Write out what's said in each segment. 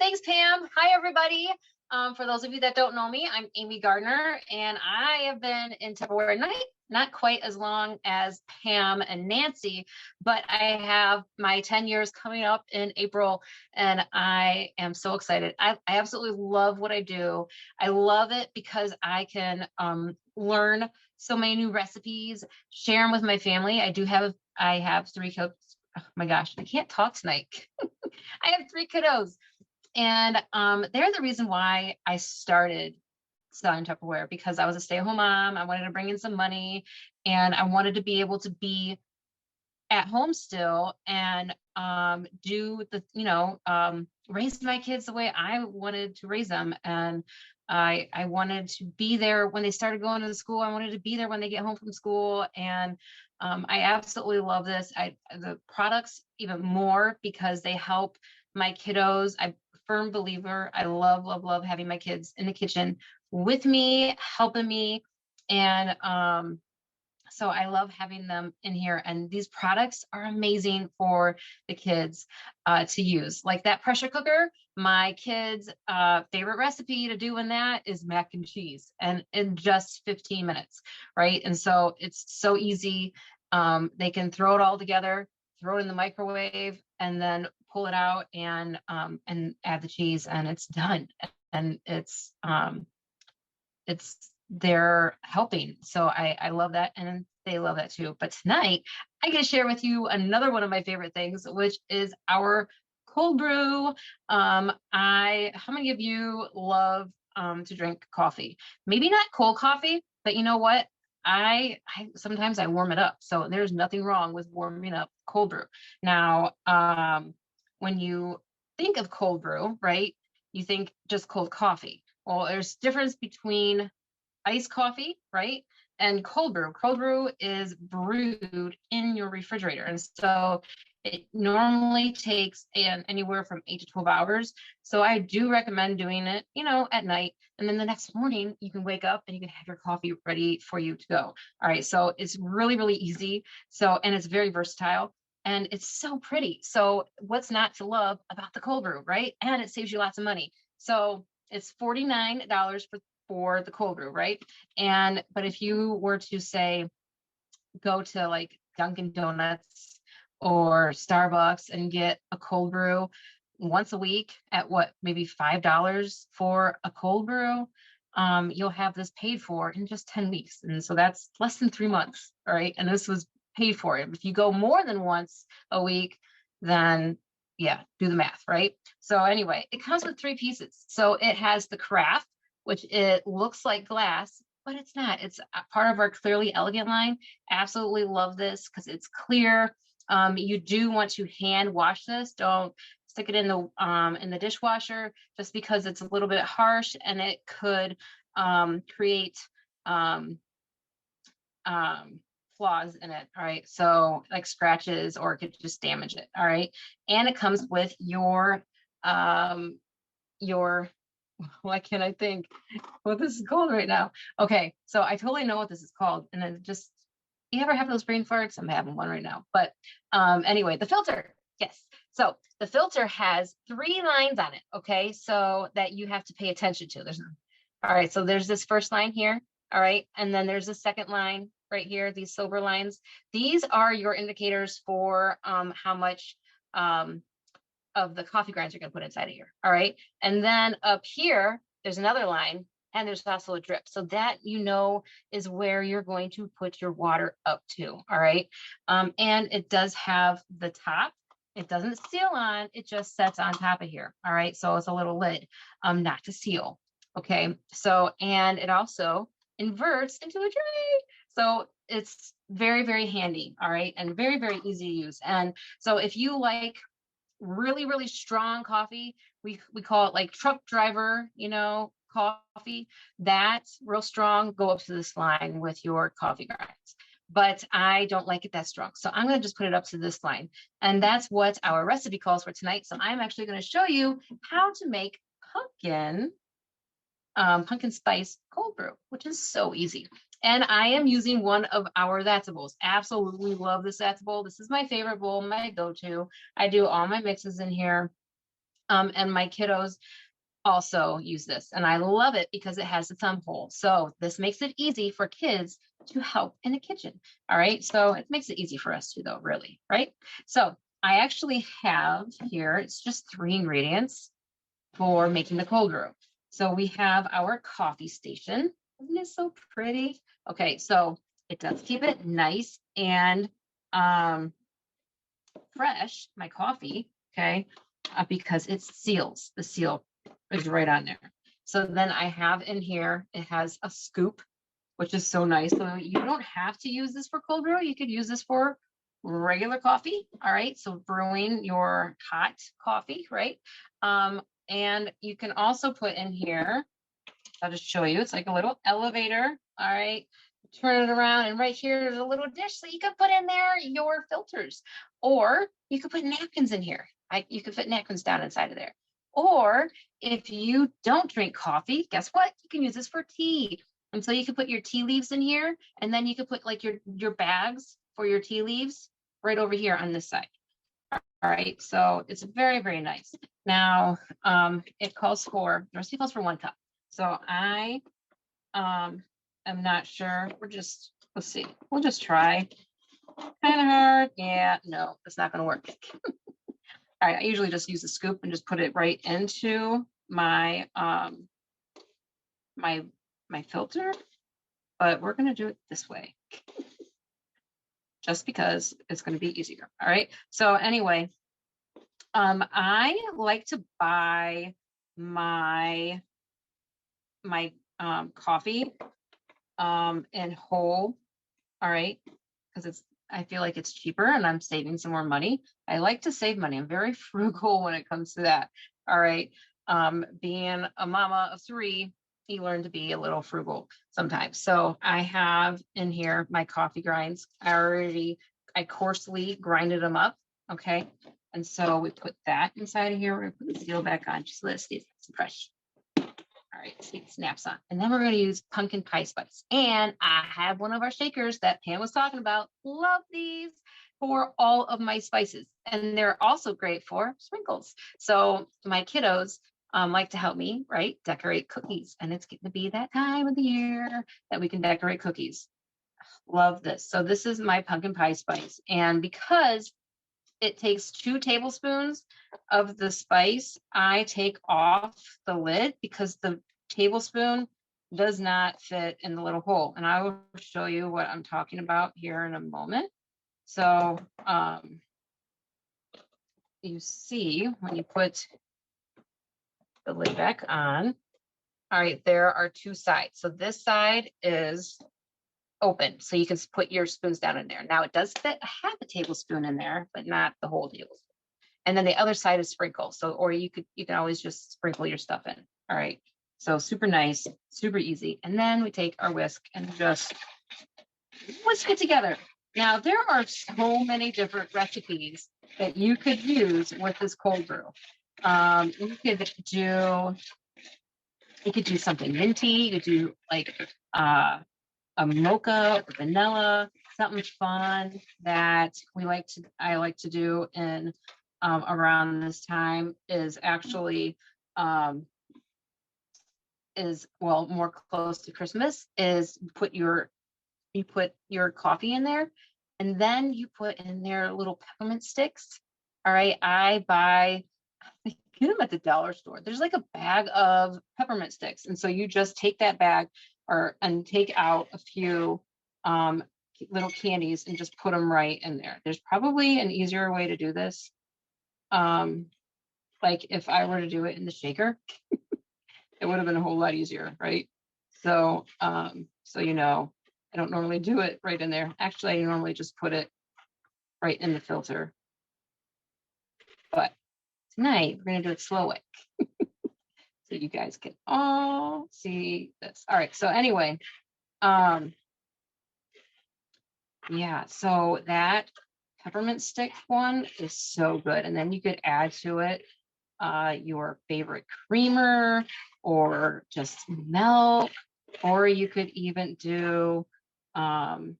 thanks, Pam. Hi, everybody. For those of you that don't know me, I'm Amy Gardner, and I have been in Tupperware not quite as long as Pam and Nancy, but I have my 10 years coming up in April, and I am so excited. I absolutely love what I do. I love it because I can learn so many new recipes, share them with my family. I have three kids. Oh my gosh, I can't talk tonight. I have three kiddos. And they're the reason why I started selling Tupperware, because I was a stay-at-home mom. I wanted to bring in some money, and I wanted to be able to be at home still and do the, raise my kids the way I wanted to raise them. And I wanted to be there when they started going to school. I wanted to be there when they get home from school. And I absolutely love this. The products even more because they help my kiddos. I'm a firm believer. I love, love, love having my kids in the kitchen with me, helping me. And so I love having them in here, and these products are amazing for the kids to use. Like that pressure cooker, my kids' favorite recipe to do in that is mac and cheese, and in just 15 minutes, right? And so it's so easy. They can throw it all together, throw it in the microwave, and then pull it out and add the cheese, and it's done. And they're helping. So I love that. And they love that too. But tonight I get to share with you another one of my favorite things, which is our cold brew. How many of you love to drink coffee? Maybe not cold coffee, but you know what? I sometimes I warm it up. So there's nothing wrong with warming up cold brew. Now, when you think of cold brew, right, you think just cold coffee. Well, there's difference between iced coffee, right, and cold brew. Cold brew is brewed in your refrigerator, and so it normally takes anywhere from 8 to 12 hours. So I do recommend doing it, at night, and then the next morning you can wake up and you can have your coffee ready for you to go. All right, so it's really, really easy. So, and it's very versatile. And it's so pretty. So what's not to love about the cold brew, right? And it saves you lots of money. So it's $49 for the cold brew, right? But if you were to say, go to like Dunkin' Donuts or Starbucks and get a cold brew once a week at maybe $5 for a cold brew, you'll have this paid for in just 10 weeks. And so that's less than 3 months. All right. And this was paid for. If you go more than once a week, then yeah, do the math, right? So anyway, it comes with 3 pieces. So it has the carafe, which it looks like glass, but it's not. It's a part of our Clearly Elegant line. Absolutely love this because it's clear. You do want to hand wash this. Don't stick it in the dishwasher, just because it's a little bit harsh and it could create flaws in it. All right, so like scratches, or it could just damage it. All right, and it comes with your why can't I think what this is called right now? Okay, so I totally know what this is called, and then you ever have those brain farts? I'm having one right now. But anyway, the filter. Yes. So the filter has 3 lines on it. Okay, so that you have to pay attention to. All right, so there's this first line here. All right, and then there's the second line right here. These silver lines. These are your indicators for how much of the coffee grinds you're going to put inside of here. All right. And then up here, there's another line, and there's also a drip. So that, is where you're going to put your water up to. All right. And it does have the top. It doesn't seal on, it just sets on top of here. All right. So it's a little lid, not to seal. Okay. So, and it also inverts into a tray. So it's very, very handy. All right. And very, very easy to use. And so if you like really, really strong coffee, we call it like truck driver, coffee, that's real strong, go up to this line with your coffee grinds. But I don't like it that strong, so I'm going to just put it up to this line, and that's what our recipe calls for tonight. So I'm actually going to show you how to make pumpkin spice cold brew, which is so easy. And I am using one of our That's bowls. Absolutely love this That's bowl. This is my favorite bowl, my go-to. I do all my mixes in here. And my kiddos also use this, and I love it because it has a thumb hole. So this makes it easy for kids to help in the kitchen. All right. So it makes it easy for us too, though, really. Right. So I actually have here, it's just 3 ingredients for making the cold brew. So we have our coffee station. Isn't it so pretty? Okay. So it does keep it nice and fresh, my coffee. Okay. Because it seals, the seal is right on there. So then I have in here, it has a scoop, which is so nice. So you don't have to use this for cold brew. You could use this for regular coffee. All right. So brewing your hot coffee, right? And you can also put in here, I'll just show you, it's like a little elevator. All right. Turn it around, and right here is a little dish. So you can put in there your filters, or you could put napkins in here. You could fit napkins down inside of there. Or if you don't drink coffee, guess what? You can use this for tea. And so you can put your tea leaves in here, and then you could put like your bags for your tea leaves right over here on this side. All right, so it's very, very nice. Now, it calls for, the recipe calls for 1 cup. So I am not sure. Let's see. We'll just try. Kind of hard. Yeah, no, it's not going to work. All right, I usually just use a scoop and just put it right into my my filter, but we're going to do it this way just because it's going to be easier. All right. So anyway, I like to buy my coffee in whole. All right, because I feel like it's cheaper and I'm saving some more money. I like to save money. I'm very frugal when it comes to that. All right. Being a mama of 3, you learn to be a little frugal sometimes. So I have in here my coffee grinds. I coarsely grinded them up. Okay. And so we put that inside of here. We're going to put the seal back on. Just let it stay fresh. All right, see, it snaps on. And then we're going to use pumpkin pie spice. And I have one of our shakers that Pam was talking about. Love these for all of my spices. And they're also great for sprinkles. So my kiddos like to help me, right, decorate cookies. And it's getting to be that time of the year that we can decorate cookies. Love this. So this is my pumpkin pie spice. And because it takes 2 tablespoons of the spice, I take off the lid because the tablespoon does not fit in the little hole. And I will show you what I'm talking about here in a moment. So you see when you put the lid back on, all right, there are 2 sides. So this side is open, so you can put your spoons down in there. Now it does fit a half a tablespoon in there, but not the whole tablespoon. And then the other side is sprinkle. So, or you can always just sprinkle your stuff in. All right. So super nice, super easy. And then we take our whisk and just whisk it together. Now there are so many different recipes that you could use with this cold brew. You could do something minty. You could do like a mocha or vanilla, something fun that I like to do in around this time is actually more close to Christmas is you put your coffee in there, and then you put in there little peppermint sticks. All right, I get them at the dollar store. There's like a bag of peppermint sticks, and so you just take that bag and take out a few little candies and just put them right in there. There's probably an easier way to do this. Like if I were to do it in the shaker, it would have been a whole lot easier, right? So, I don't normally do it right in there. Actually, I normally just put it right in the filter. But tonight we're gonna do it slow way. So you guys can all see this. All right. So anyway, yeah, so that peppermint stick one is so good. And then you could add to it your favorite creamer or just milk, or you could even do, and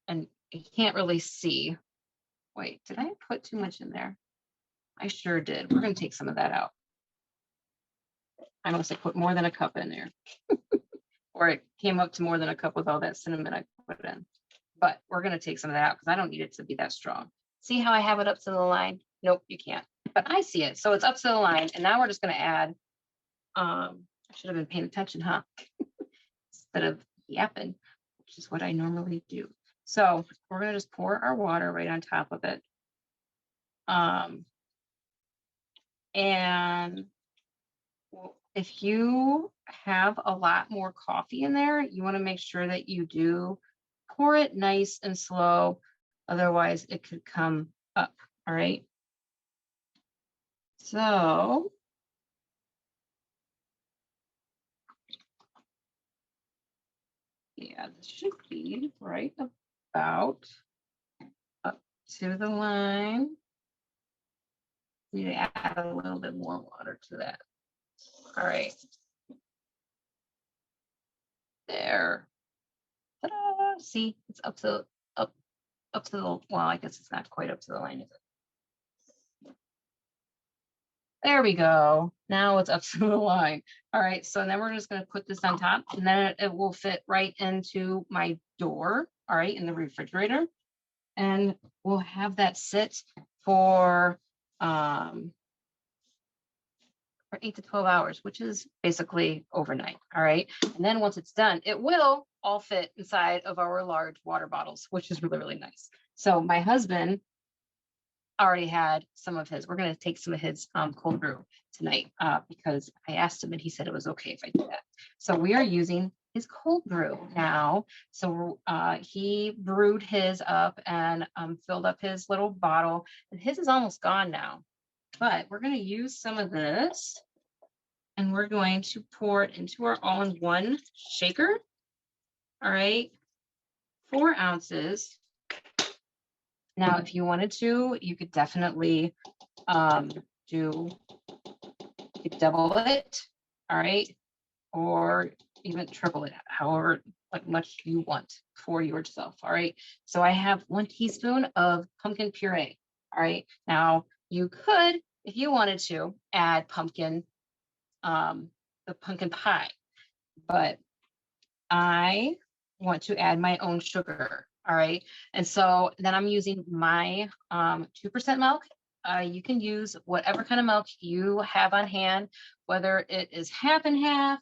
you can't really see, Wait, did I put too much in there? I sure did. We're going to take some of that out. I must have put more than a cup in there. Or it came up to more than a cup with all that cinnamon I put in. But we're going to take some of that out because I don't need it to be that strong. See how I have it up to the line? Nope, you can't. But I see it. So it's up to the line. And now we're just going to add, I should have been paying attention, huh? Instead of yapping, which is what I normally do. So we're going to just pour our water right on top of it. And if you have a lot more coffee in there, you want to make sure that you do pour it nice and slow. Otherwise, it could come up. All right. So yeah, this should be right about up to the line. Need to add a little bit more water to that. All right. There. Ta-da! See, it's up to the, well, I guess it's not quite up to the line, is it? There we go. Now it's up to the line. All right, so then we're just going to put this on top, and then it will fit right into my door, all right, in the refrigerator. And we'll have that sit for 8 to 12 hours, which is basically overnight. All right. And then once it's done, it will all fit inside of our large water bottles, which is really, really nice. So my husband already had some of his. We're going to take some of his cold brew tonight because I asked him and he said it was okay if I do that. So we are using his cold brew now. So he brewed his up and filled up his little bottle. And his is almost gone now. But we're going to use some of this and we're going to pour it into our all-in-one shaker. All right, 4 ounces. Now, if you wanted to, you could definitely double it, all right, or even triple it, however much you want for yourself, all right. So I have 1 teaspoon of pumpkin puree, all right. Now, you could, if you wanted to, add pumpkin, the pumpkin pie, but I want to add my own sugar. All right. And so then I'm using my 2% milk. You can use whatever kind of milk you have on hand, whether it is half and half,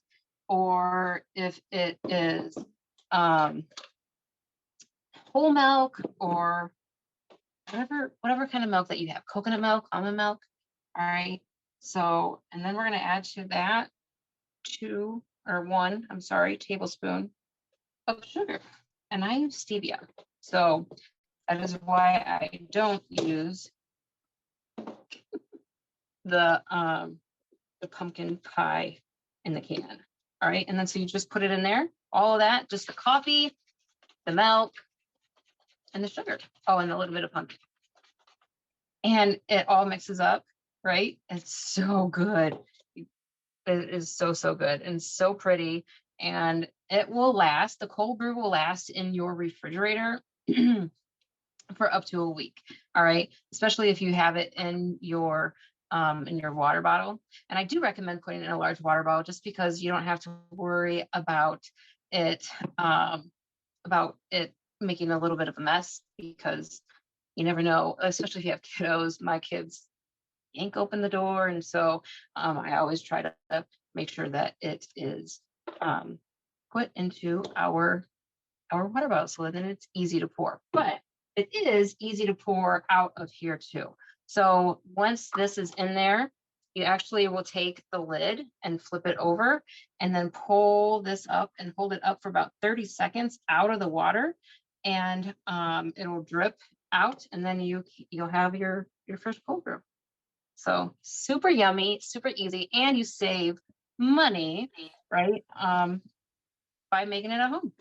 or if it is whole milk, or whatever kind of milk that you have, coconut milk, almond milk. All right. So, and then we're going to add to that 1 tablespoon of sugar, and I use stevia. So that is why I don't use the pumpkin pie in the can. All right, and then so you just put it in there, all of that, just the coffee, the milk, and the sugar. Oh, and a little bit of pumpkin. And it all mixes up, right? It's so good. It is so, so good and so pretty. And it will last, the cold brew will last in your refrigerator for up to a week. All right. Especially if you have it in your water bottle. And I do recommend putting it in a large water bottle just because you don't have to worry about it making a little bit of a mess, because you never know, especially if you have kiddos. My kids yank open the door. And so I always try to make sure that it is put into our water bottle so that then it's easy to pour. But it is easy to pour out of here too. So once this is in there, you actually will take the lid and flip it over and then pull this up and hold it up for about 30 seconds out of the water, and it'll drip out, and then you'll have your fresh cold brew. So super yummy, super easy, and you save money, right? By making it at home.